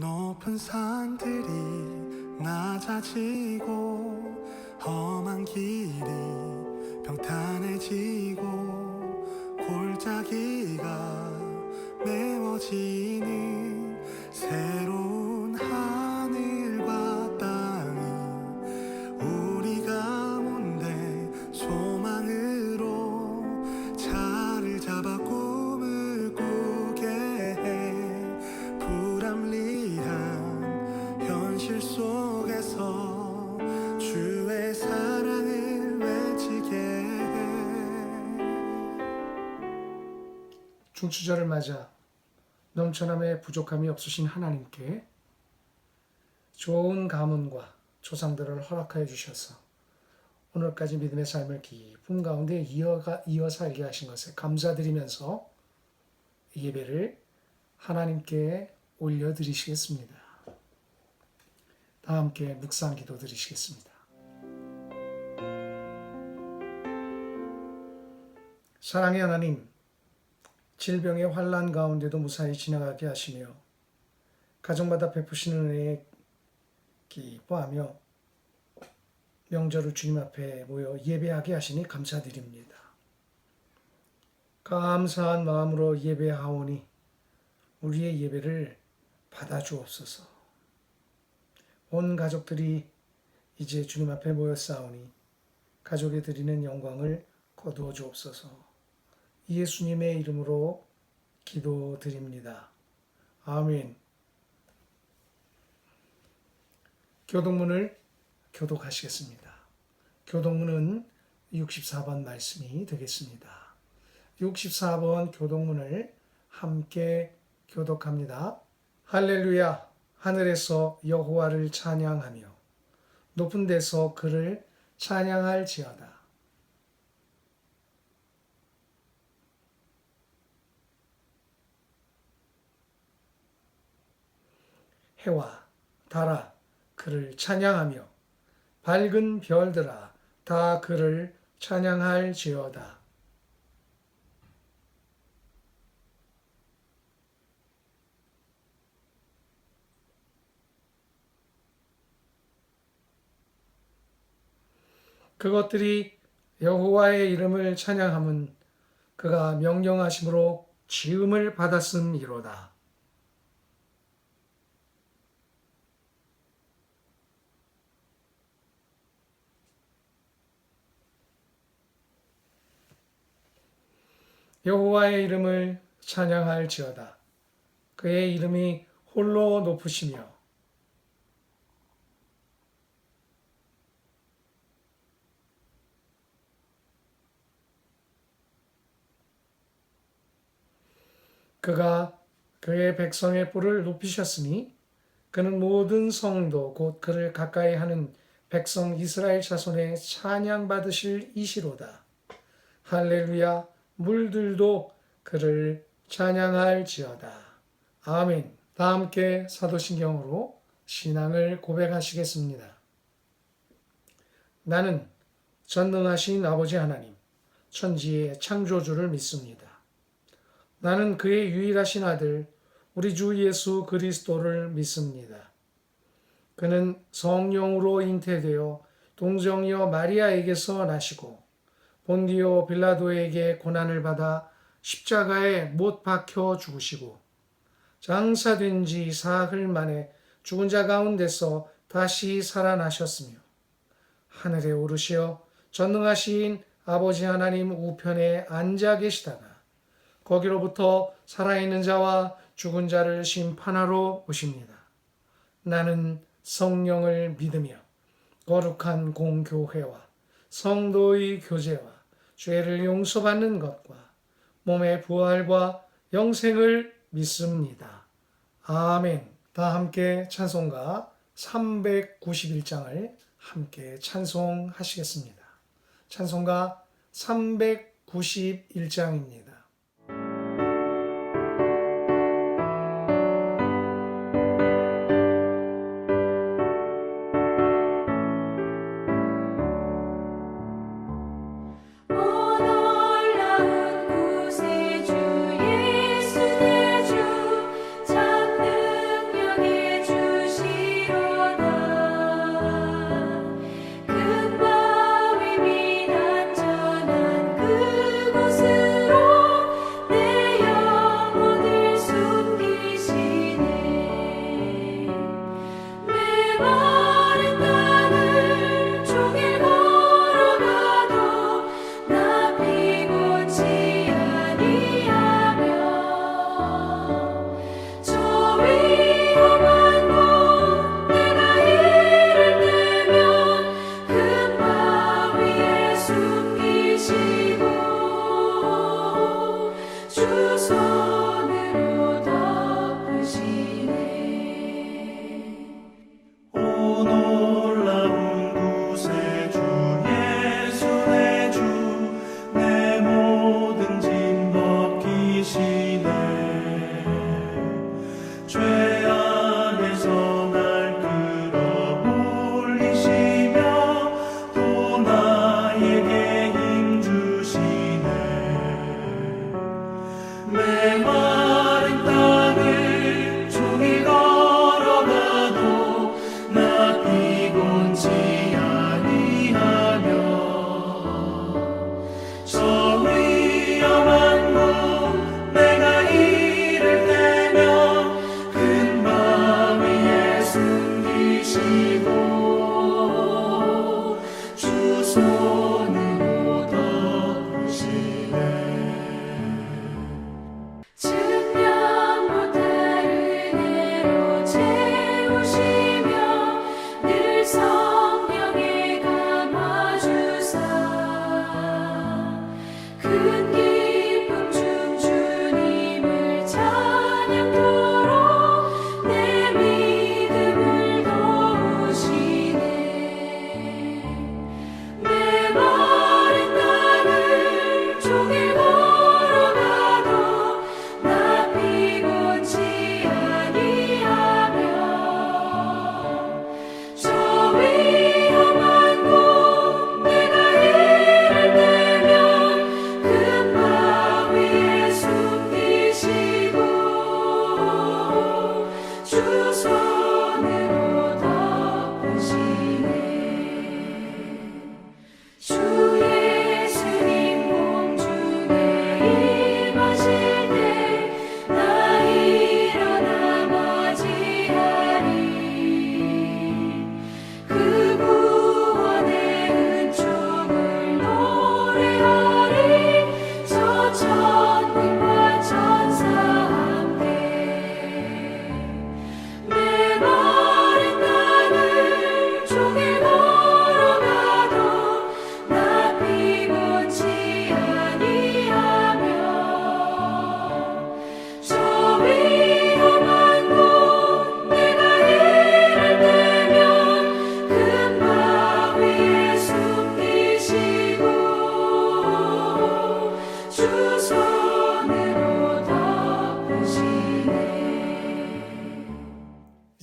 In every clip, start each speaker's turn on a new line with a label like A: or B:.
A: 높은 산들이 낮아지고 험한 길이 평탄해지고 골짜기가 메워지는 새로운 하늘과 땅이 우리 가운데 소망으로 자리를 잡아 꿈을 꾸게 해. 불합리한 현실 속에서 주의 사랑을 외치게 해.
B: 중추절을 맞아 넘쳐남의 부족함이 없으신 하나님께 좋은 가문과 조상들을 허락하여 주셔서 오늘까지 믿음의 삶을 깊은 가운데 이어 살게 하신 것에 감사드리면서 예배를 하나님께 올려드리시겠습니다. 다 함께 묵상 기도 드리시겠습니다. 사랑의 하나님, 질병의 환난 가운데도 무사히 지나가게 하시며 가정마다 베푸시는 은혜에 기뻐하며 명절을 주님 앞에 모여 예배하게 하시니 감사드립니다. 감사한 마음으로 예배하오니 우리의 예배를 받아주옵소서. 온 가족들이 이제 주님 앞에 모였사오니 가족에 드리는 영광을 거두어 주옵소서. 예수님의 이름으로 기도드립니다. 아멘. 교독문을 교독하시겠습니다. 교독문은 64번 말씀이 되겠습니다. 64번 교독문을 함께 교독합니다. 할렐루야, 하늘에서 여호와를 찬양하며 높은 데서 그를 찬양할지어다. 해와 달아 그를 찬양하며 밝은 별들아 다 그를 찬양할지어다. 그것들이 여호와의 이름을 찬양함은 그가 명령하심으로 지음을 받았음이로다. 여호와의 이름을 찬양할지어다. 그의 이름이 홀로 높으시며 그가 그의 백성의 뿔을 높이셨으니 그는 모든 성도 곧 그를 가까이 하는 백성 이스라엘 자손의 찬양 받으실 이시로다. 할렐루야, 물들도 그를 찬양할지어다. 아멘. 다 함께 사도신경으로 신앙을 고백하시겠습니다. 나는 전능하신 아버지 하나님, 천지의 창조주를 믿습니다. 나는 그의 유일하신 아들, 우리 주 예수 그리스도를 믿습니다. 그는 성령으로 잉태되어 동정녀 마리아에게서 나시고 본디오 빌라도에게 고난을 받아 십자가에 못 박혀 죽으시고 장사된 지 사흘 만에 죽은 자 가운데서 다시 살아나셨으며 하늘에 오르시어 전능하신 아버지 하나님 우편에 앉아 계시다가 거기로부터 살아있는 자와 죽은 자를 심판하러 오십니다. 나는 성령을 믿으며 거룩한 공교회와 성도의 교제와 죄를 용서받는 것과 몸의 부활과 영생을 믿습니다. 아멘. 다 함께 찬송가 391장을 함께 찬송하시겠습니다. 찬송가 391장입니다.
C: 구세주 예수 내 주 전능력의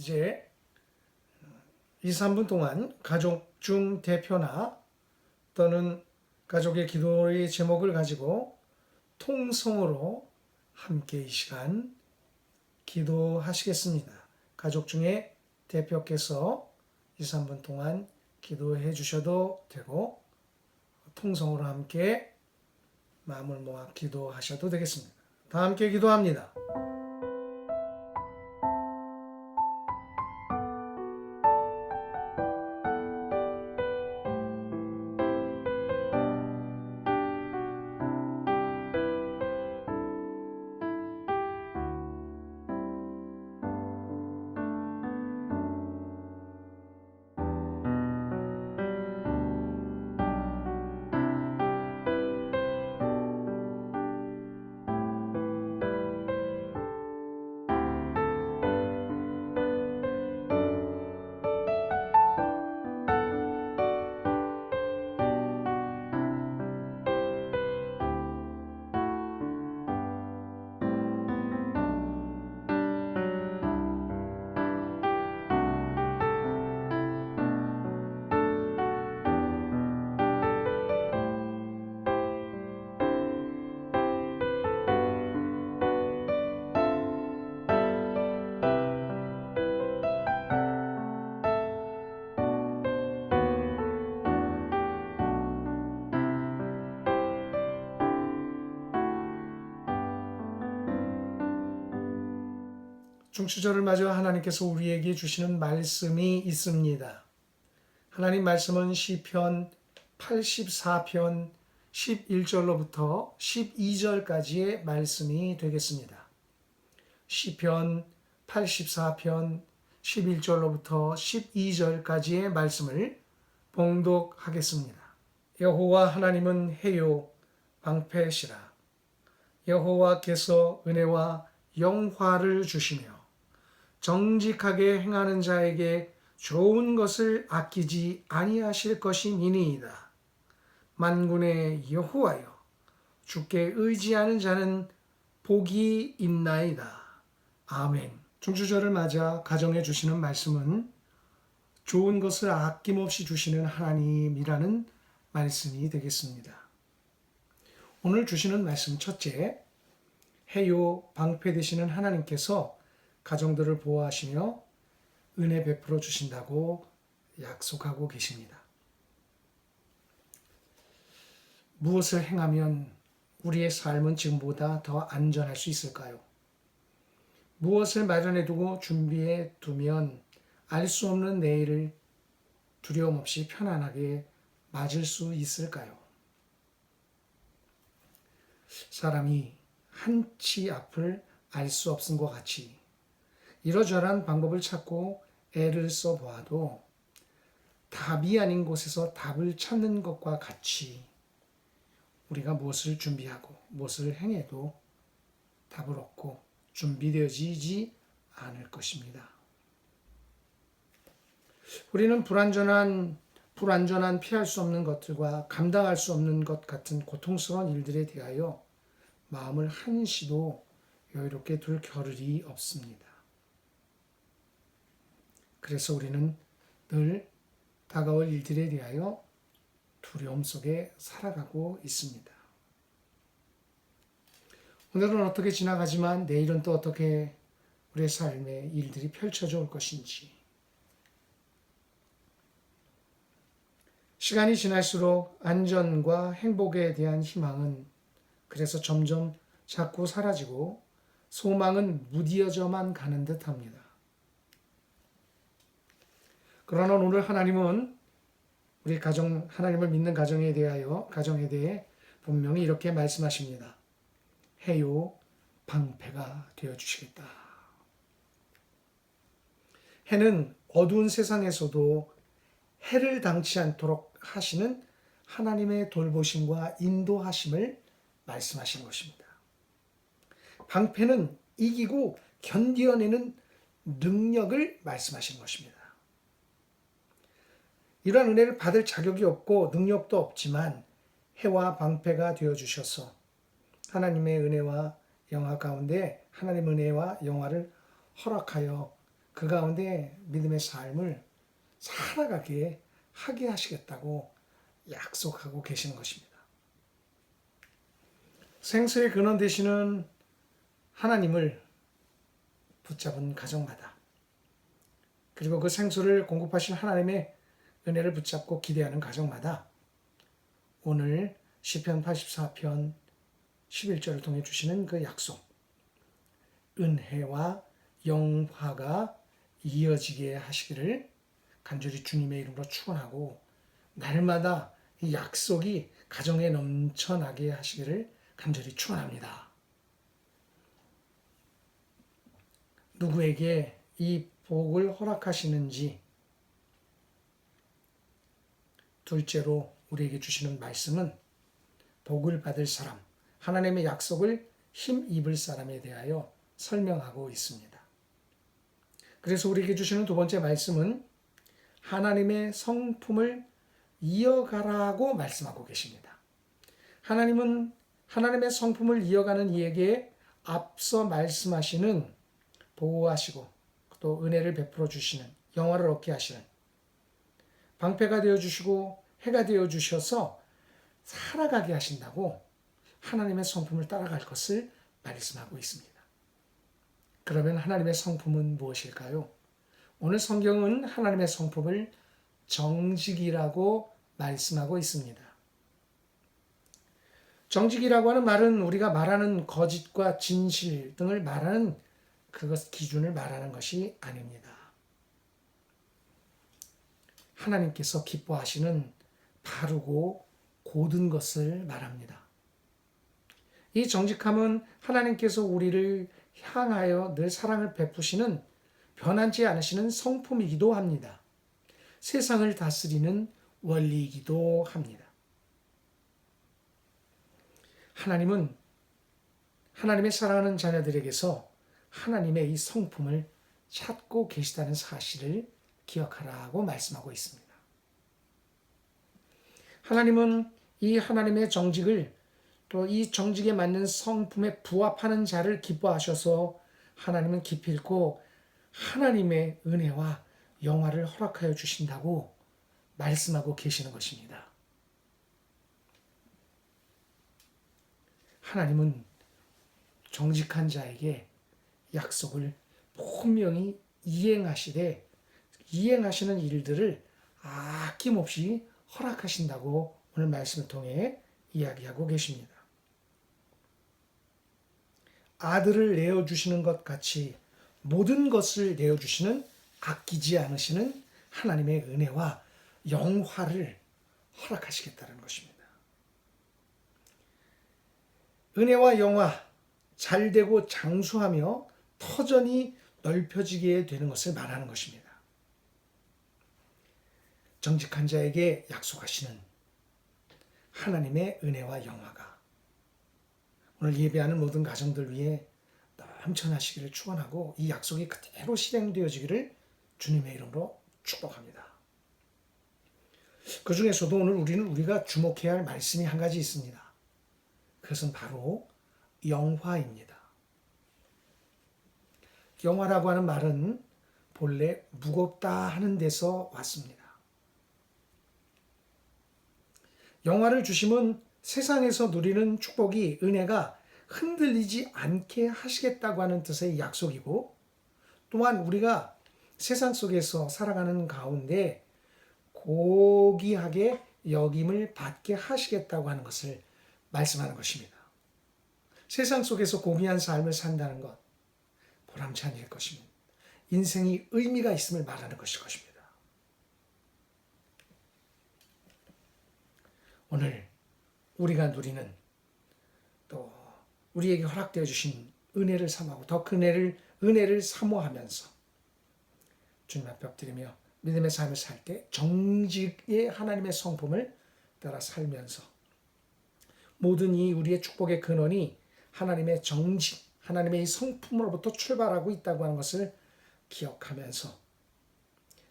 B: 이제 2, 3분 동안 가족 중 대표나 또는 가족의 기도의 제목을 가지고 통성으로 함께 이 시간 기도하시겠습니다. 가족 중에 대표께서 2, 3분 동안 기도해 주셔도 되고 통성으로 함께 마음을 모아 기도하셔도 되겠습니다. 다 함께 기도합니다. 중추절을 맞아 하나님께서 우리에게 주시는 말씀이 있습니다. 하나님 말씀은 시편 84편 11절로부터 12절까지의 말씀이 되겠습니다. 시편 84편 11절로부터 12절까지의 말씀을 봉독하겠습니다. 여호와 하나님은 해요 방패시라. 여호와께서 은혜와 영화를 주시며 정직하게 행하는 자에게 좋은 것을 아끼지 아니하실 것이니이다. 만군의 여호와여, 주께 의지하는 자는 복이 있나이다. 아멘. 중추절을 맞아 가정해 주시는 말씀은 좋은 것을 아낌없이 주시는 하나님이라는 말씀이 되겠습니다. 오늘 주시는 말씀 첫째, 해요 방패 되시는 하나님께서 가정들을 보호하시며 은혜 베풀어 주신다고 약속하고 계십니다. 무엇을 행하면 우리의 삶은 지금보다 더 안전할 수 있을까요? 무엇을 마련해 두고 준비해 두면 알 수 없는 내일을 두려움 없이 편안하게 맞을 수 있을까요? 사람이 한치 앞을 알 수 없음과 같이 이러저러한 방법을 찾고 애를 써보아도 답이 아닌 곳에서 답을 찾는 것과 같이 우리가 무엇을 준비하고 무엇을 행해도 답을 얻고 준비되어지지 않을 것입니다. 우리는 불완전한 피할 수 없는 것들과 감당할 수 없는 것 같은 고통스러운 일들에 대하여 마음을 한시도 여유롭게 둘 겨를이 없습니다. 그래서 우리는 늘 다가올 일들에 대하여 두려움 속에 살아가고 있습니다. 오늘은 어떻게 지나가지만 내일은 또 어떻게 우리의 삶의 일들이 펼쳐져 올 것인지, 시간이 지날수록 안전과 행복에 대한 희망은 그래서 점점 자꾸 사라지고 소망은 무디어져만 가는 듯합니다. 그러나 오늘 하나님은 우리 가정, 하나님을 믿는 가정에 대해 분명히 이렇게 말씀하십니다. 해요 방패가 되어주시겠다. 해는 어두운 세상에서도 해를 당치 않도록 하시는 하나님의 돌보심과 인도하심을 말씀하신 것입니다. 방패는 이기고 견뎌내는 능력을 말씀하신 것입니다. 이러한 은혜를 받을 자격이 없고 능력도 없지만 해와 방패가 되어주셔서 하나님의 은혜와 영화 가운데 하나님의 은혜와 영화를 허락하여 그 가운데 믿음의 삶을 살아가게 하게 하시겠다고 약속하고 계시는 것입니다. 생수의 근원 되시는 하나님을 붙잡은 가정마다, 그리고 그 생수를 공급하신 하나님의 은혜를 붙잡고 기대하는 가정마다 오늘 시편 84편 11절을 통해 주시는 그 약속, 은혜와 영화가 이어지게 하시기를 간절히 주님의 이름으로 축원하고, 날마다 이 약속이 가정에 넘쳐나게 하시기를 간절히 축원합니다. 누구에게 이 복을 허락하시는지, 둘째로 우리에게 주시는 말씀은 복을 받을 사람, 하나님의 약속을 힘입을 사람에 대하여 설명하고 있습니다. 그래서 우리에게 주시는 두 번째 말씀은 하나님의 성품을 이어가라고 말씀하고 계십니다. 하나님은 하나님의 성품을 이어가는 이에게 앞서 말씀하시는 보호하시고 또 은혜를 베풀어 주시는, 영화를 얻게 하시는, 방패가 되어 주시고 해가 되어 주셔서 살아가게 하신다고 하나님의 성품을 따라갈 것을 말씀하고 있습니다. 그러면 하나님의 성품은 무엇일까요? 오늘 성경은 하나님의 성품을 정직이라고 말씀하고 있습니다. 정직이라고 하는 말은 우리가 말하는 거짓과 진실 등을 말하는 그것 기준을 말하는 것이 아닙니다. 하나님께서 기뻐하시는 바르고 고든 것을 말합니다. 이 정직함은 하나님께서 우리를 향하여 늘 사랑을 베푸시는 변하지 않으시는 성품이기도 합니다. 세상을 다스리는 원리이기도 합니다. 하나님은 하나님의 사랑하는 자녀들에게서 하나님의 이 성품을 찾고 계시다는 사실을 기억하라고 말씀하고 있습니다. 하나님은 이 하나님의 정직을, 또 이 정직에 맞는 성품에 부합하는 자를 기뻐하셔서 하나님은 기필코 하나님의 은혜와 영화를 허락하여 주신다고 말씀하고 계시는 것입니다. 하나님은 정직한 자에게 약속을 분명히 이행하시되, 이행하시는 일들을 아낌없이 허락하신다고 오늘 말씀을 통해 이야기하고 계십니다. 아들을 내어주시는 것 같이 모든 것을 내어주시는, 아끼지 않으시는 하나님의 은혜와 영화를 허락하시겠다는 것입니다. 은혜와 영화, 잘되고 장수하며 터전이 넓혀지게 되는 것을 말하는 것입니다. 정직한 자에게 약속하시는 하나님의 은혜와 영화가 오늘 예배하는 모든 가정들 위해 넘쳐나시기를 축원하고, 이 약속이 그대로 실행되어지기를 주님의 이름으로 축복합니다. 그 중에서도 오늘 우리가 주목해야 할 말씀이 한 가지 있습니다. 그것은 바로 영화입니다. 영화라고 하는 말은 본래 무겁다 하는 데서 왔습니다. 영화를 주심은 세상에서 누리는 축복이, 은혜가 흔들리지 않게 하시겠다고 하는 뜻의 약속이고, 또한 우리가 세상 속에서 살아가는 가운데 고귀하게 여김을 받게 하시겠다고 하는 것을 말씀하는 것입니다. 세상 속에서 고귀한 삶을 산다는 것, 보람찬 일 것입니다. 인생이 의미가 있음을 말하는 것일 것입니다. 오늘 우리가 누리는, 또 우리에게 허락되어 주신 은혜를 삼하고 더 큰 은혜를 사모하면서 주님 앞에 엎드리며 믿음의 삶을 살 때 정직의 하나님의 성품을 따라 살면서 모든 이 우리의 축복의 근원이 하나님의 정직, 하나님의 이 성품으로부터 출발하고 있다고 하는 것을 기억하면서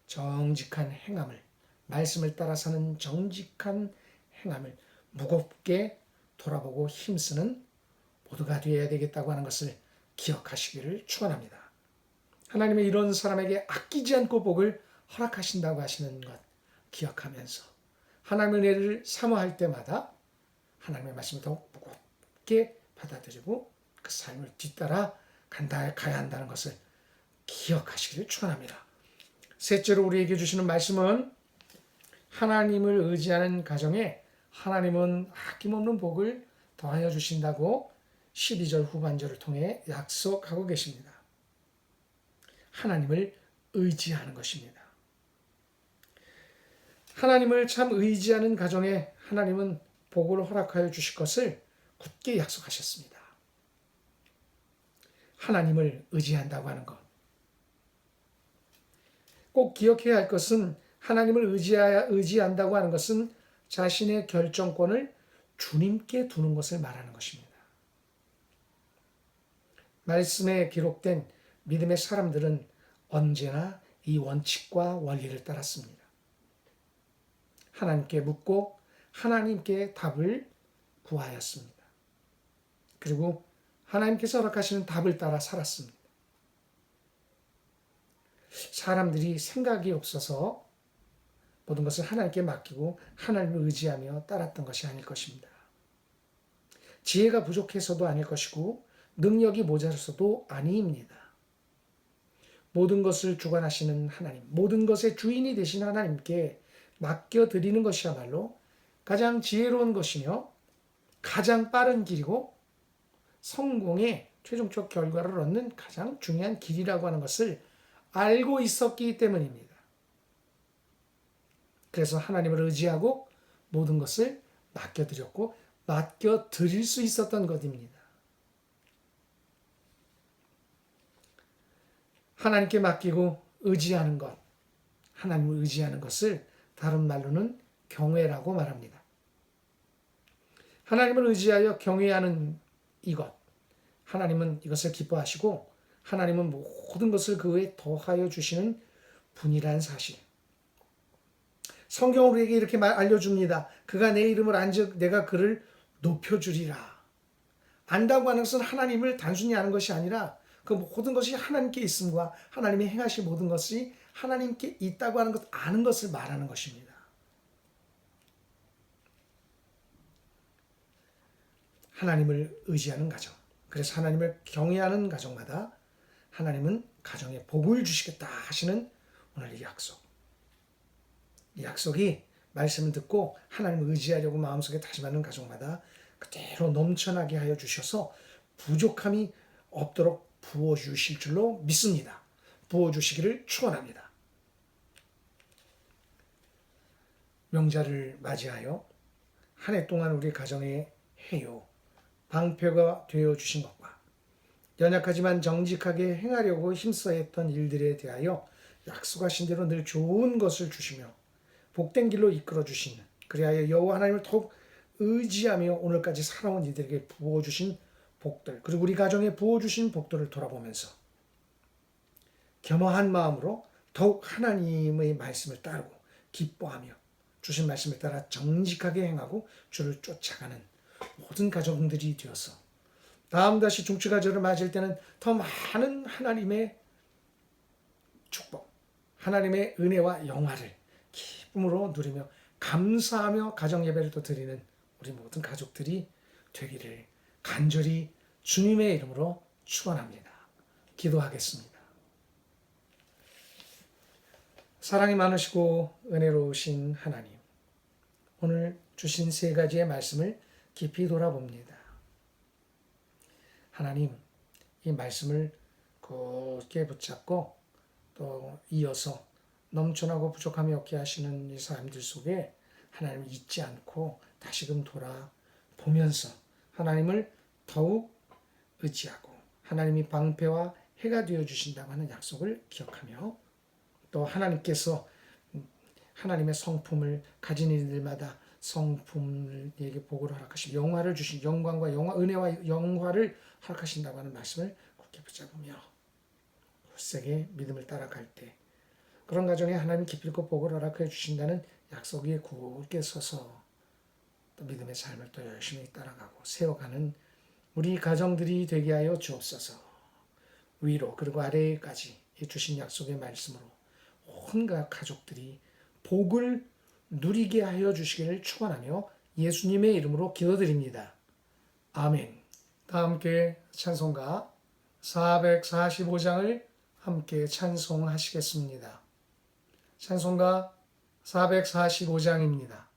B: 정직한 행함을, 말씀을 따라 사는 정직한 행함을 무겁게 돌아보고 힘쓰는 모두가 되어야 되겠다고 하는 것을 기억하시기를 축원합니다. 하나님의 이런 사람에게 아끼지 않고 복을 허락하신다고 하시는 것 기억하면서 하나님의 은혜를 사모할 때마다 하나님의 말씀을 더 무겁게 받아들이고 그 삶을 뒤따라 가야 한다는 것을 기억하시기를 축원합니다. 셋째로 우리에게 주시는 말씀은 하나님을 의지하는 가정에 하나님은 아낌없는 복을 더하여 주신다고 12절 후반절을 통해 약속하고 계십니다. 하나님을 의지하는 것입니다. 하나님을 참 의지하는 가정에 하나님은 복을 허락하여 주실 것을 굳게 약속하셨습니다. 하나님을 의지한다고 하는 것. 꼭 기억해야 할 것은 하나님을 의지한다고 하는 것은 자신의 결정권을 주님께 두는 것을 말하는 것입니다. 말씀에 기록된 믿음의 사람들은 언제나 이 원칙과 원리를 따랐습니다. 하나님께 묻고 하나님께 답을 구하였습니다. 그리고 하나님께서 허락하시는 답을 따라 살았습니다. 사람들이 생각이 없어서 모든 것을 하나님께 맡기고 하나님을 의지하며 따랐던 것이 아닐 것입니다. 지혜가 부족해서도 아닐 것이고 능력이 모자라서도 아니입니다. 모든 것을 주관하시는 하나님, 모든 것의 주인이 되신 하나님께 맡겨드리는 것이야말로 가장 지혜로운 것이며 가장 빠른 길이고 성공의 최종적 결과를 얻는 가장 중요한 길이라고 하는 것을 알고 있었기 때문입니다. 그래서 하나님을 의지하고 모든 것을 맡겨드렸고 맡겨드릴 수 있었던 것입니다. 하나님께 맡기고 의지하는 것, 하나님을 의지하는 것을 다른 말로는 경외라고 말합니다. 하나님을 의지하여 경외하는 이것, 하나님은 이것을 기뻐하시고 하나님은 모든 것을 그에 더하여 주시는 분이라는 사실. 성경은 우리에게 이렇게 알려줍니다. 그가 내 이름을 안즉 내가 그를 높여주리라. 안다고 하는 것은 하나님을 단순히 아는 것이 아니라 그 모든 것이 하나님께 있음과 하나님이 행하실 모든 것이 하나님께 있다고 하는 것, 아는 것을 말하는 것입니다. 하나님을 의지하는 가정, 그래서 하나님을 경외하는 가정마다 하나님은 가정에 복을 주시겠다 하시는 오늘 이 약속. 이 약속이 말씀을 듣고 하나님을 의지하려고 마음속에 다짐하는 가정마다 그대로 넘쳐나게 하여 주셔서 부족함이 없도록 부어주실 줄로 믿습니다. 부어주시기를 축원합니다. 명절을 맞이하여 한 해 동안 우리 가정의 해요, 방패가 되어 주신 것과 연약하지만 정직하게 행하려고 힘써했던 일들에 대하여 약속하신 대로 늘 좋은 것을 주시며 복된 길로 이끌어 주시는, 그리하여 여호와 하나님을 더욱 의지하며 오늘까지 살아온 이들에게 부어주신 복들, 그리고 우리 가정에 부어주신 복들을 돌아보면서 겸허한 마음으로 더욱 하나님의 말씀을 따르고 기뻐하며 주신 말씀을 따라 정직하게 행하고 주를 쫓아가는 모든 가정들이 되어서 다음 다시 중추가절을 맞을 때는 더 많은 하나님의 축복, 하나님의 은혜와 영화를 기쁨으로 누리며 감사하며 가정 예배를 또 드리는 우리 모든 가족들이 되기를 간절히 주님의 이름으로 축원합니다. 기도하겠습니다. 사랑이 많으시고 은혜로우신 하나님, 오늘 주신 세 가지의 말씀을 깊이 돌아봅니다. 하나님, 이 말씀을 굳게 붙잡고 또 이어서 넘쳐나고 부족함이 없게 하시는 이 사람들 속에 하나님을 잊지 않고 다시금 돌아보면서 하나님을 더욱 의지하고 하나님이 방패와 해가 되어 주신다고 하는 약속을 기억하며 또 하나님께서 하나님의 성품을 가진 이들마다 성품에게 복을 허락하시고 영화를 주신 영광과 은혜와 영화를 허락하신다고 하는 말씀을 굳게 붙잡으며 굳세게 믿음을 따라갈 때 그런 가정에 하나님 기필코 복을 허락해 주신다는 약속 위에 굳게 서서 또 믿음의 삶을 또 열심히 따라가고 세워가는 우리 가정들이 되게 하여 주옵소서. 위로 그리고 아래까지 주신 약속의 말씀으로 온 가족들이 복을 누리게 하여 주시기를 축원하며 예수님의 이름으로 기도드립니다. 아멘. 다 함께 찬송가 445장을 함께 찬송하시겠습니다. 찬송가 445장입니다.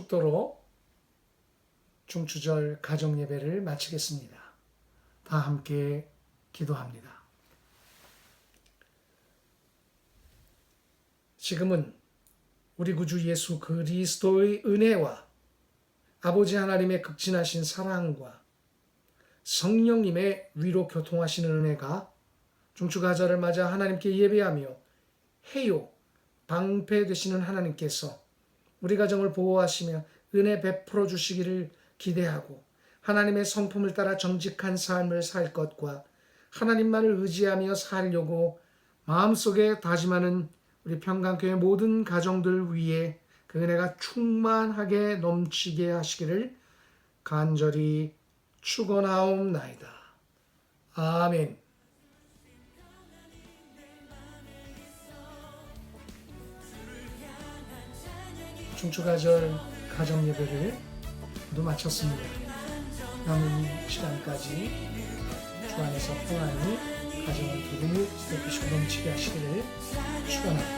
B: 축도로 중추절 가정예배를 마치겠습니다. 다 함께 기도합니다. 지금은 우리 구주 예수 그리스도의 은혜와 아버지 하나님의 극진하신 사랑과 성령님의 위로 교통하시는 은혜가 중추가절을 맞아 하나님께 예배하며 해요 방패되시는 하나님께서 우리 가정을 보호하시며 은혜 베풀어 주시기를 기대하고 하나님의 성품을 따라 정직한 삶을 살 것과 하나님만을 의지하며 살려고 마음속에 다짐하는 우리 평강교회 모든 가정들 위에 그 은혜가 충만하게 넘치게 하시기를 간절히 축원하옵나이다. 아멘. 중추가절 가정예배를 모두 마쳤습니다. 남은 시간까지 주 안에서 평안히 가정을 기름이 높이시고 넘치게 하시기를 축원합니다.